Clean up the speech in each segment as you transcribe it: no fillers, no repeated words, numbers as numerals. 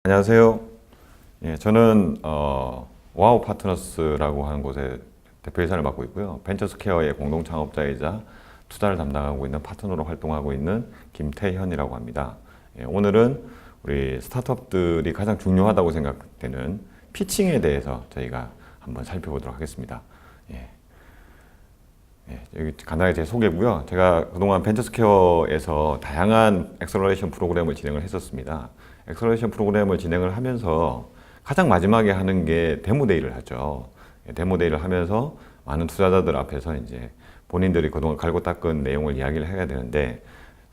안녕하세요. 예, 저는 와우 파트너스라고 하는 곳에 대표이사를 맡고 있고요. 벤처스퀘어의 공동 창업자이자 투자를 담당하고 있는 파트너로 활동하고 있는 김태현이라고 합니다. 예, 오늘은 우리 스타트업들이 가장 중요하다고 생각되는 피칭에 대해서 저희가 한번 살펴보도록 하겠습니다. 예. 예, 여기 간단하게 제 소개고요. 제가 그동안 벤처스퀘어에서 다양한 엑셀러레이션 프로그램을 진행을 했었습니다. 엑셀러레이션 프로그램을 진행을 하면서 가장 마지막에 하는 게 데모데이를 하죠. 예, 데모데이를 하면서 많은 투자자들 앞에서 이제 본인들이 그동안 갈고 닦은 내용을 이야기를 해야 되는데,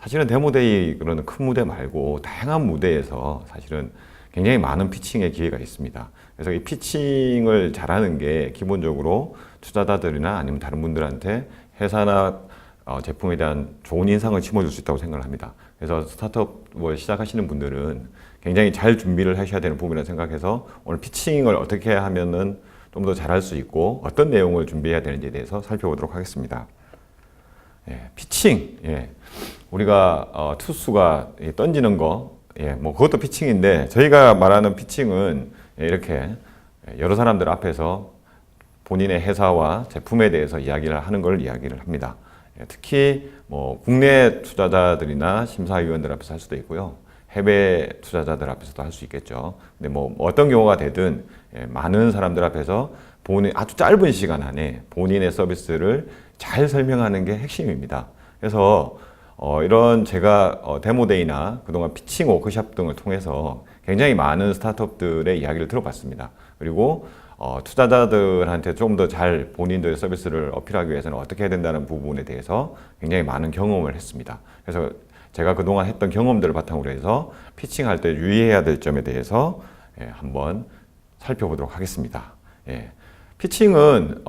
사실은 데모데이 그런 큰 무대 말고 다양한 무대에서 사실은 굉장히 많은 피칭의 기회가 있습니다. 그래서 이 피칭을 잘하는 게 기본적으로 투자자들이나 아니면 다른 분들한테 회사나 제품에 대한 좋은 인상을 심어줄 수 있다고 생각을 합니다. 그래서 스타트업을 시작하시는 분들은 굉장히 잘 준비를 하셔야 되는 부분이라고 생각해서 오늘 피칭을 어떻게 하면은 좀 더 잘할 수 있고 어떤 내용을 준비해야 되는지에 대해서 살펴보도록 하겠습니다. 예, 피칭. 예. 우리가 투수가 던지는 거, 예, 뭐 그것도 피칭인데, 저희가 말하는 피칭은 이렇게 여러 사람들 앞에서 본인의 회사와 제품에 대해서 이야기를 하는 걸 이야기를 합니다. 예, 특히 뭐 국내 투자자들이나 심사위원들 앞에서 할 수도 있고요. 해외 투자자들 앞에서도 할 수 있겠죠. 근데 뭐 어떤 경우가 되든 많은 사람들 앞에서 아주 짧은 시간 안에 본인의 서비스를 잘 설명하는 게 핵심입니다. 그래서 이런 제가 데모데이나 그동안 피칭 워크숍 등을 통해서 굉장히 많은 스타트업들의 이야기를 들어봤습니다. 그리고 투자자들한테 좀 더 잘 본인들의 서비스를 어필하기 위해서는 어떻게 해야 된다는 부분에 대해서 굉장히 많은 경험을 했습니다. 그래서 제가 그동안 했던 경험들을 바탕으로 해서 피칭할 때 유의해야 될 점에 대해서 한번 살펴보도록 하겠습니다. 예. 피칭은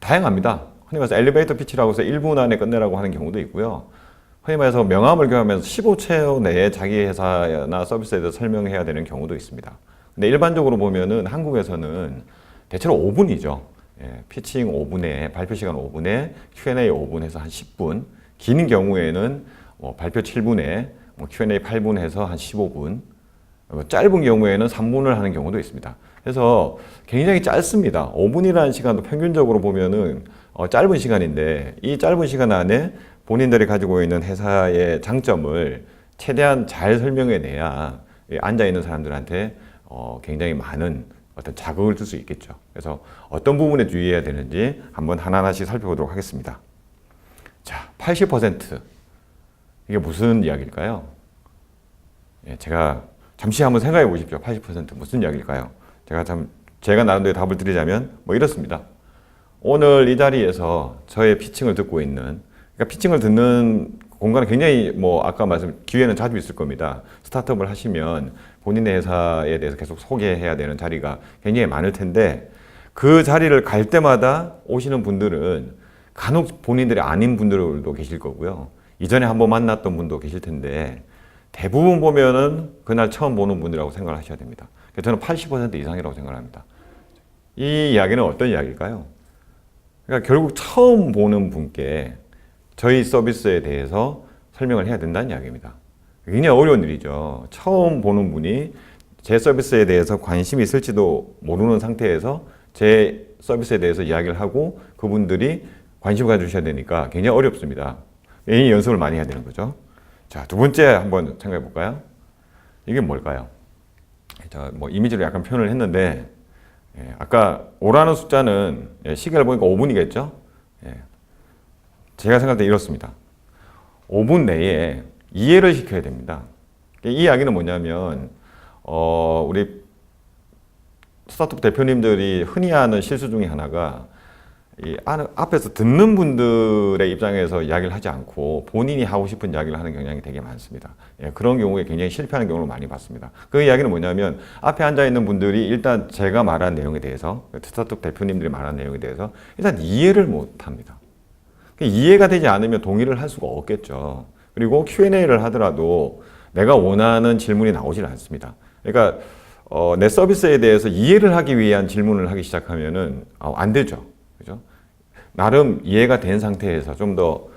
다양합니다. 흔히 말해서 엘리베이터 피치라고 해서 1분 안에 끝내라고 하는 경우도 있고요. 흔히 말해서 명함을 교환하면서 15초 내에 자기 회사나 서비스에 대해서 설명해야 되는 경우도 있습니다. 근데 일반적으로 보면은 한국에서는 대체로 5분이죠. 예, 피칭 5분에, 발표 시간 5분에, Q&A 5분 해서 한 10분. 긴 경우에는 발표 7분에 Q&A 8분 해서 한 15분. 짧은 경우에는 3분을 하는 경우도 있습니다. 그래서 굉장히 짧습니다. 5분이라는 시간도 평균적으로 보면은 짧은 시간인데, 이 짧은 시간 안에 본인들이 가지고 있는 회사의 장점을 최대한 잘 설명해 내야 앉아 있는 사람들한테 굉장히 많은 어떤 자극을 줄 수 있겠죠. 그래서 어떤 부분에 주의해야 되는지 한번 하나하나씩 살펴보도록 하겠습니다. 자, 80%. 이게 무슨 이야기일까요? 예, 제가 잠시 한번 생각해 보십시오. 80% 무슨 이야기일까요? 제가 나름대로 답을 드리자면 뭐 이렇습니다. 오늘 이 자리에서 저의 피칭을 듣고 있는, 그러니까 피칭을 듣는 공간은 굉장히 아까 말씀 기회는 자주 있을 겁니다. 스타트업을 하시면 본인의 회사에 대해서 계속 소개해야 되는 자리가 굉장히 많을 텐데, 그 자리를 갈 때마다 오시는 분들은 간혹 본인들이 아닌 분들도 계실 거고요. 이전에 한번 만났던 분도 계실 텐데, 대부분 보면은 그날 처음 보는 분이라고 생각을 하셔야 됩니다. 저는 80% 이상이라고 생각합니다. 이 이야기는 어떤 이야기일까요? 그러니까 결국 처음 보는 분께 저희 서비스에 대해서 설명을 해야 된다는 이야기입니다. 굉장히 어려운 일이죠. 처음 보는 분이 제 서비스에 대해서 관심이 있을지도 모르는 상태에서 제 서비스에 대해서 이야기를 하고 그분들이 관심을 가져주셔야 되니까 굉장히 어렵습니다. 이 연습을 많이 해야 되는 거죠. 자, 두 번째 한번 생각해 볼까요? 이게 뭘까요? 이미지로 약간 표현을 했는데, 아까 오라는 숫자는 시계를 보니까 5분이겠죠? 제가 생각할 때 이렇습니다. 5분 내에 이해를 시켜야 됩니다. 이 이야기는 뭐냐면, 우리 스타트업 대표님들이 흔히 하는 실수 중에 하나가, 앞에서 듣는 분들의 입장에서 이야기를 하지 않고 본인이 하고 싶은 이야기를 하는 경향이 되게 많습니다. 그런 경우에 굉장히 실패하는 경우를 많이 봤습니다. 그 이야기는 뭐냐면, 앞에 앉아 있는 분들이 일단 제가 말한 내용에 대해서, 스타트업 대표님들이 말한 내용에 대해서 일단 이해를 못 합니다. 이해가 되지 않으면 동의를 할 수가 없겠죠. 그리고 Q&A를 하더라도 내가 원하는 질문이 나오질 않습니다. 그러니까 내 서비스에 대해서 이해를 하기 위한 질문을 하기 시작하면은 안 되죠. 그죠? 나름 이해가 된 상태에서 좀 더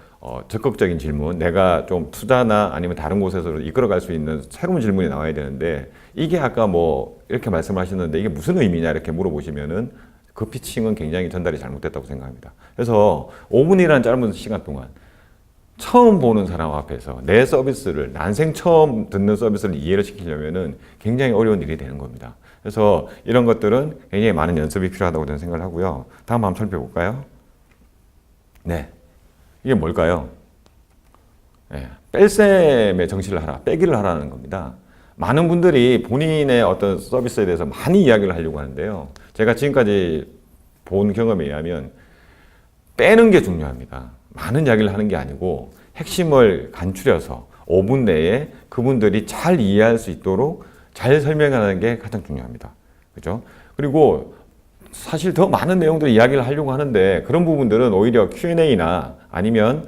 적극적인 질문, 내가 좀 투자나 아니면 다른 곳에서 이끌어갈 수 있는 새로운 질문이 나와야 되는데 이게 아까 뭐 이렇게 말씀하셨는데 이게 무슨 의미냐 이렇게 물어보시면은 그 피칭은 굉장히 전달이 잘못됐다고 생각합니다. 그래서 5분이라는 짧은 시간 동안 처음 보는 사람 앞에서 내 서비스를 난생 처음 듣는 서비스를 이해를 시키려면은 굉장히 어려운 일이 되는 겁니다. 그래서 이런 것들은 굉장히 많은 연습이 필요하다고 저는 생각을 하고요. 다음 한번 살펴볼까요? 네. 이게 뭘까요? 네. 뺄셈의 정신을 하라, 빼기를 하라는 겁니다. 많은 분들이 본인의 어떤 서비스에 대해서 많이 이야기를 하려고 하는데요. 제가 지금까지 본 경험에 의하면 빼는 게 중요합니다. 많은 이야기를 하는 게 아니고 핵심을 간추려서 5분 내에 그분들이 잘 이해할 수 있도록 잘 설명하는 게 가장 중요합니다. 그죠? 그리고 사실 더 많은 내용들을 이야기를 하려고 하는데 그런 부분들은 오히려 Q&A나 아니면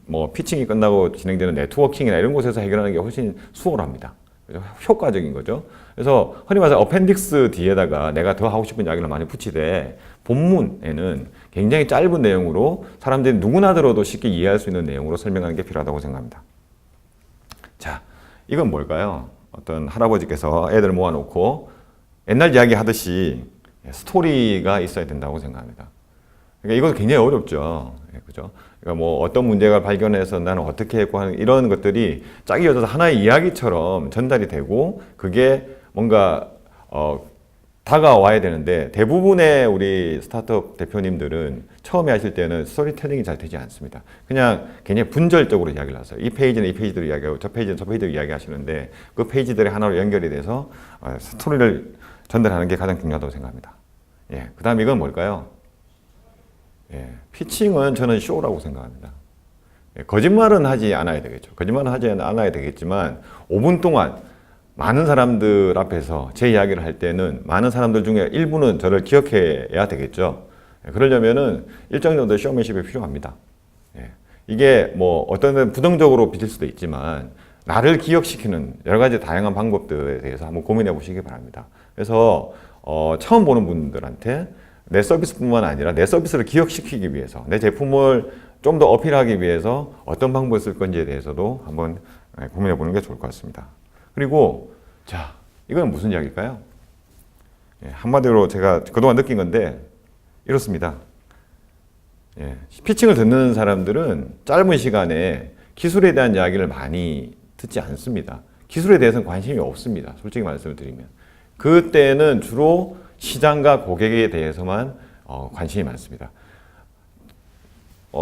뭐 피칭이 끝나고 진행되는 네트워킹이나 이런 곳에서 해결하는 게 훨씬 수월합니다. 그죠? 효과적인 거죠. 그래서 흔히 말해서 어펜딕스 뒤에다가 내가 더 하고 싶은 이야기를 많이 붙이되 본문에는 굉장히 짧은 내용으로 사람들이 누구나 들어도 쉽게 이해할 수 있는 내용으로 설명하는 게 필요하다고 생각합니다. 자, 이건 뭘까요? 어떤 할아버지께서 애들 모아놓고 옛날 이야기 하듯이 스토리가 있어야 된다고 생각합니다. 그러니까 이것도 굉장히 어렵죠. 그죠? 그러니까 뭐 어떤 문제가 발견해서 나는 어떻게 했고 하는 이런 것들이 짝이 져서 하나의 이야기처럼 전달이 되고 그게 뭔가 다가와야 되는데 대부분의 우리 스타트업 대표님들은 처음에 하실 때는 스토리텔링이 잘 되지 않습니다. 그냥 굉장히 분절적으로 이야기를 하세요. 이 페이지는 이 페이지대로 이야기하고 저 페이지는 저 페이지대로 이야기하시는데 그 페이지들이 하나로 연결이 돼서 스토리를 전달하는 게 가장 중요하다고 생각합니다. 예, 그 다음 이건 뭘까요? 예, 피칭은 저는 쇼라고 생각합니다. 예, 거짓말은 하지 않아야 되겠죠. 거짓말은 하지 않아야 되겠지만 5분 동안 많은 사람들 앞에서 제 이야기를 할 때는 많은 사람들 중에 일부는 저를 기억해야 되겠죠. 예, 그러려면은 일정 정도 쇼맨십이 필요합니다. 예, 이게 뭐 어떤 데는 부정적으로 비칠 수도 있지만 나를 기억시키는 여러 가지 다양한 방법들에 대해서 한번 고민해 보시기 바랍니다. 그래서 처음 보는 분들한테 내 서비스뿐만 아니라 내 서비스를 기억시키기 위해서 내 제품을 좀 더 어필하기 위해서 어떤 방법을 쓸 건지에 대해서도 한번 고민해 보는 게 좋을 것 같습니다. 그리고 자, 이건 무슨 이야기일까요? 예, 한마디로 제가 그동안 느낀 건데 이렇습니다. 예, 피칭을 듣는 사람들은 짧은 시간에 기술에 대한 이야기를 많이 듣지 않습니다. 기술에 대해서는 관심이 없습니다. 솔직히 말씀을 드리면. 그때는 주로 시장과 고객에 대해서만 관심이 많습니다.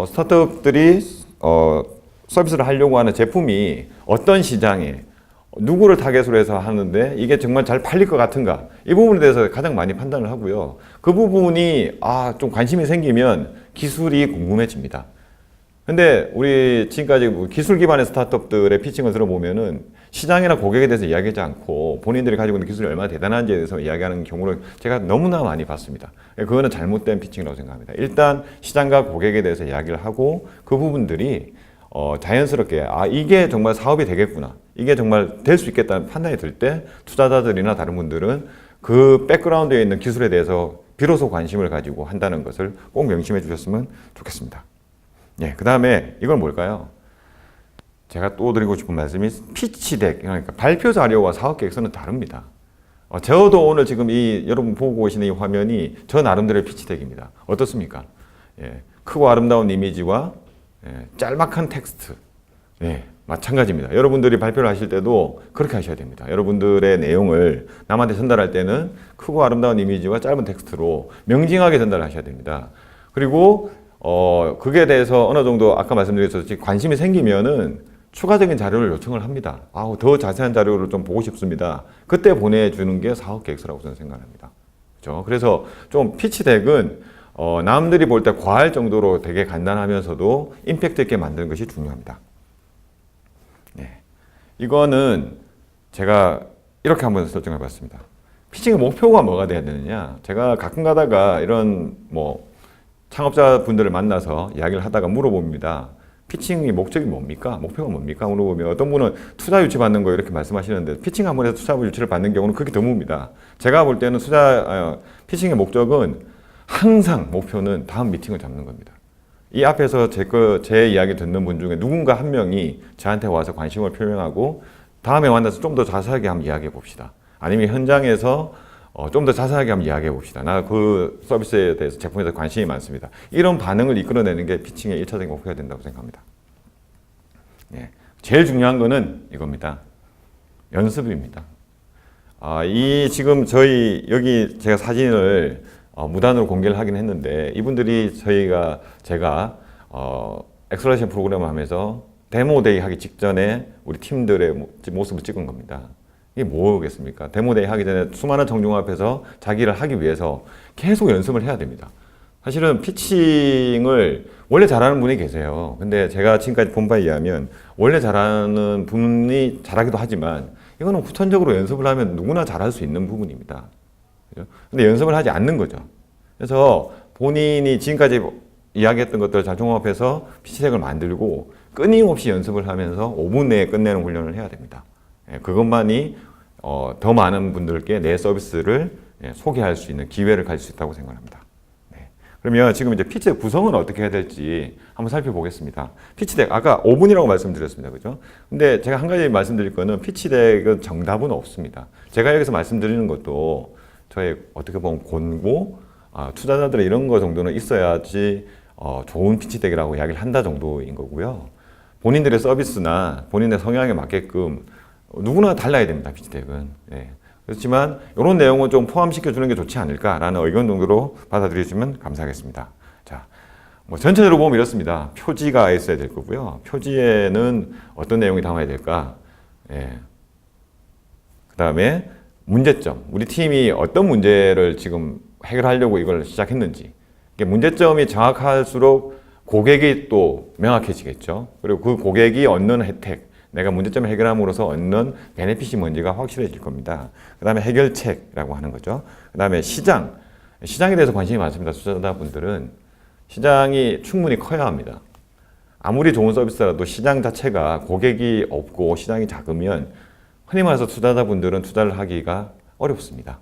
스타트업들이 서비스를 하려고 하는 제품이 어떤 시장에 누구를 타겟으로 해서 하는데 이게 정말 잘 팔릴 것 같은가 이 부분에 대해서 가장 많이 판단을 하고요. 그 부분이 좀 관심이 생기면 기술이 궁금해집니다. 근데 우리 지금까지 기술 기반의 스타트업들의 피칭을 들어보면은 시장이나 고객에 대해서 이야기하지 않고 본인들이 가지고 있는 기술이 얼마나 대단한지에 대해서 이야기하는 경우를 제가 너무나 많이 봤습니다. 그거는 잘못된 피칭이라고 생각합니다. 일단 시장과 고객에 대해서 이야기를 하고 그 부분들이 자연스럽게 이게 정말 사업이 되겠구나, 이게 정말 될 수 있겠다는 판단이 들 때 투자자들이나 다른 분들은 그 백그라운드에 있는 기술에 대해서 비로소 관심을 가지고 한다는 것을 꼭 명심해 주셨으면 좋겠습니다. 예, 그 다음에 이건 뭘까요? 제가 또 드리고 싶은 말씀이 피치덱, 그러니까 발표 자료와 사업 계획서는 다릅니다. 저도 오늘 지금 여러분 보고 계시는 이 화면이 저 나름대로의 피치덱입니다. 어떻습니까? 예, 크고 아름다운 이미지와 짤막한 텍스트. 예, 마찬가지입니다. 여러분들이 발표를 하실 때도 그렇게 하셔야 됩니다. 여러분들의 내용을 남한테 전달할 때는 크고 아름다운 이미지와 짧은 텍스트로 명징하게 전달하셔야 됩니다. 그리고 그게 대해서 어느 정도 아까 말씀드렸듯이 관심이 생기면은 추가적인 자료를 요청을 합니다. 더 자세한 자료를 좀 보고 싶습니다. 그때 보내주는 게 사업 계획서라고 저는 생각합니다. 그렇죠? 그래서 좀 피치덱은 남들이 볼 때 과할 정도로 되게 간단하면서도 임팩트 있게 만드는 것이 중요합니다. 네. 이거는 제가 이렇게 한번 설정해 봤습니다. 피칭의 목표가 뭐가 돼야 되느냐? 제가 가끔 가다가 이런 창업자분들을 만나서 이야기를 하다가 물어봅니다. 피칭의 목적이 뭡니까? 목표가 뭡니까? 물어보면 어떤 분은 투자 유치 받는 거 이렇게 말씀하시는데 피칭 한 번 해서 투자 유치를 받는 경우는 그렇게 드뭅니다. 제가 볼 때는 피칭의 목적은 항상 목표는 다음 미팅을 잡는 겁니다. 이 앞에서 제 이야기 듣는 분 중에 누군가 한 명이 저한테 와서 관심을 표명하고 다음에 만나서 좀 더 자세하게 한번 이야기해 봅시다. 아니면 현장에서 좀 더 자세하게 한번 이야기해 봅시다. 나 그 서비스에 대해서 제품에 대해서 관심이 많습니다. 이런 반응을 이끌어내는 게 피칭의 1차적인 목표가 된다고 생각합니다. 예. 제일 중요한 거는 이겁니다. 연습입니다. 지금 저희 여기 제가 사진을 무단으로 공개를 하긴 했는데 이분들이 제가 엑셀러레이션 프로그램을 하면서 데모데이 하기 직전에 우리 팀들의 모습을 찍은 겁니다. 이게 뭐겠습니까? 데모데이 하기 전에 수많은 청중 앞에서 자기를 하기 위해서 계속 연습을 해야 됩니다. 사실은 피칭을 원래 잘하는 분이 계세요. 근데 제가 지금까지 본 바에 의하면 원래 잘하는 분이 잘하기도 하지만 이거는 후천적으로 연습을 하면 누구나 잘할 수 있는 부분입니다. 그죠? 근데 연습을 하지 않는 거죠. 그래서 본인이 지금까지 이야기했던 것들을 잘 종합해서 피치덱을 만들고 끊임없이 연습을 하면서 5분 내에 끝내는 훈련을 해야 됩니다. 그것만이 더 많은 분들께 내 서비스를 소개할 수 있는 기회를 가질 수 있다고 생각합니다. 그러면 지금 이제 피치덱 구성은 어떻게 해야 될지 한번 살펴보겠습니다. 피치덱 아까 5분이라고 말씀드렸습니다. 그죠? 근데 제가 한 가지 말씀드릴 거는 피치덱은 정답은 없습니다. 제가 여기서 말씀드리는 것도 저의 어떻게 보면 권고, 투자자들의 이런 거 정도는 있어야지 좋은 피치덱이라고 이야기를 한다 정도인 거고요. 본인들의 서비스나 본인의 성향에 맞게끔 누구나 달라야 됩니다. 피치덱은. 예. 그렇지만 이런 내용은 좀 포함시켜 주는 게 좋지 않을까라는 의견 정도로 받아들여주면 감사하겠습니다. 자, 전체적으로 보면 이렇습니다. 표지가 있어야 될 거고요. 표지에는 어떤 내용이 담아야 될까? 예. 그 다음에 문제점. 우리 팀이 어떤 문제를 지금 해결하려고 이걸 시작했는지. 문제점이 정확할수록 고객이 또 명확해지겠죠. 그리고 그 고객이 얻는 혜택, 내가 문제점을 해결함으로써 얻는 베네핏이 뭔지가 확실해질 겁니다. 그 다음에 해결책이라고 하는 거죠. 그 다음에 시장에 대해서 관심이 많습니다. 투자자분들은 시장이 충분히 커야 합니다. 아무리 좋은 서비스라도 시장 자체가 고객이 없고 시장이 작으면 흔히 말해서 투자자분들은 투자를 하기가 어렵습니다.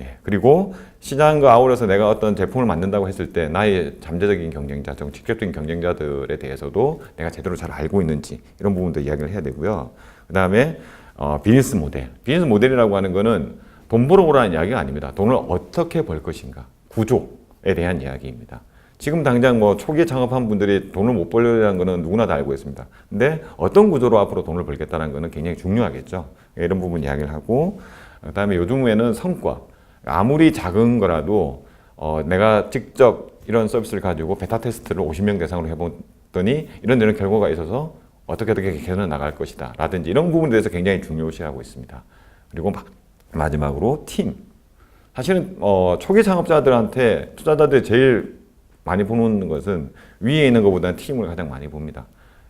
예, 그리고 시장과 아울러서 내가 어떤 제품을 만든다고 했을 때 나의 잠재적인 경쟁자, 직접적인 경쟁자들에 대해서도 내가 제대로 잘 알고 있는지 이런 부분도 이야기를 해야 되고요. 그 다음에 비즈니스 모델. 비즈니스 모델이라고 하는 거는 돈 벌어오라는 이야기가 아닙니다. 돈을 어떻게 벌 것인가. 구조에 대한 이야기입니다. 지금 당장 초기에 창업한 분들이 돈을 못 벌려는 거는 누구나 다 알고 있습니다. 근데 어떤 구조로 앞으로 돈을 벌겠다는 거는 굉장히 중요하겠죠. 이런 부분 이야기를 하고, 그 다음에 요즘에는 성과. 아무리 작은 거라도 내가 직접 이런 서비스를 가지고 베타 테스트를 50명 대상으로 해봤더니 이런 결과가 있어서 어떻게 개선해 나갈 것이다 라든지 이런 부분에 대해서 굉장히 중요시하고 있습니다. 그리고 마지막으로 팀. 사실은 초기 창업자들한테 투자자들이 제일 많이 보는 것은 위에 있는 것보다는 팀을 가장 많이 봅니다.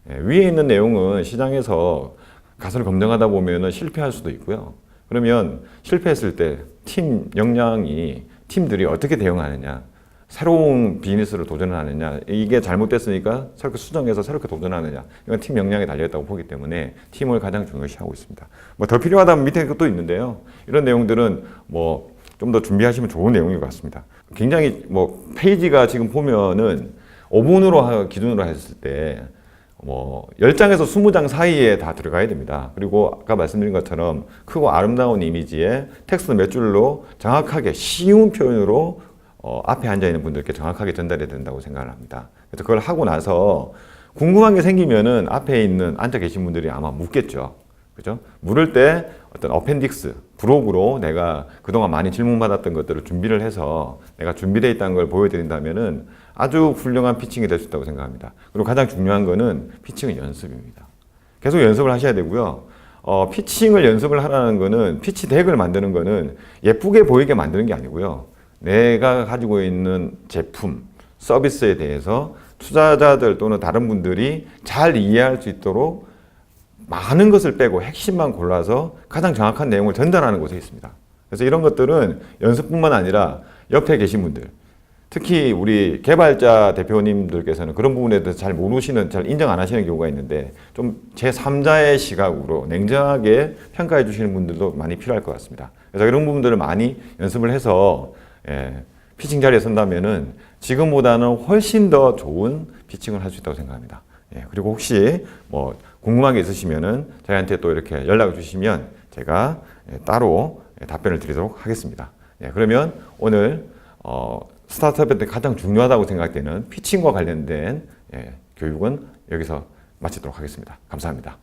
위에 있는 내용은 시장에서 가설을 검증하다 보면 실패할 수도 있고요. 그러면 실패했을 때 팀 역량이 팀들이 어떻게 대응하느냐, 새로운 비즈니스를 도전하느냐, 이게 잘못됐으니까 새롭게 수정해서 새롭게 도전하느냐, 이건 팀 역량에 달려있다고 보기 때문에 팀을 가장 중요시하고 있습니다. 더 필요하다면 밑에 것도 있는데요. 이런 내용들은 좀 더 준비하시면 좋은 내용인 것 같습니다. 굉장히 페이지가 지금 보면은 5분으로 기준으로 했을 때 10장에서 20장 사이에 다 들어가야 됩니다. 그리고 아까 말씀드린 것처럼 크고 아름다운 이미지에 텍스트 몇 줄로 정확하게 쉬운 표현으로 앞에 앉아있는 분들께 정확하게 전달해야 된다고 생각을 합니다. 그래서 그걸 하고 나서 궁금한 게 생기면은 앞에 앉아 계신 분들이 아마 묻겠죠. 그죠? 물을 때 어떤 어펜딕스, 부록으로 내가 그동안 많이 질문받았던 것들을 준비를 해서 내가 준비되어 있다는 걸 보여드린다면은 아주 훌륭한 피칭이 될 수 있다고 생각합니다. 그리고 가장 중요한 거는 피칭은 연습입니다. 계속 연습을 하셔야 되고요. 피칭을 연습을 하라는 거는 피치 덱을 만드는 거는 예쁘게 보이게 만드는 게 아니고요. 내가 가지고 있는 제품, 서비스에 대해서 투자자들 또는 다른 분들이 잘 이해할 수 있도록 많은 것을 빼고 핵심만 골라서 가장 정확한 내용을 전달하는 곳에 있습니다. 그래서 이런 것들은 연습뿐만 아니라 옆에 계신 분들, 특히 우리 개발자 대표님들께서는 그런 부분에 대해서 잘 모르시는, 잘 인정 안 하시는 경우가 있는데 좀 제3자의 시각으로 냉정하게 평가해 주시는 분들도 많이 필요할 것 같습니다. 그래서 이런 부분들을 많이 연습을 해서 피칭 자리에 선다면은 지금보다는 훨씬 더 좋은 피칭을 할 수 있다고 생각합니다. 예, 그리고 혹시 뭐 궁금한 게 있으시면은 저희한테 또 이렇게 연락을 주시면 제가 따로 답변을 드리도록 하겠습니다. 예, 그러면 오늘 스타트업에 때 가장 중요하다고 생각되는 피칭과 관련된 교육은 여기서 마치도록 하겠습니다. 감사합니다.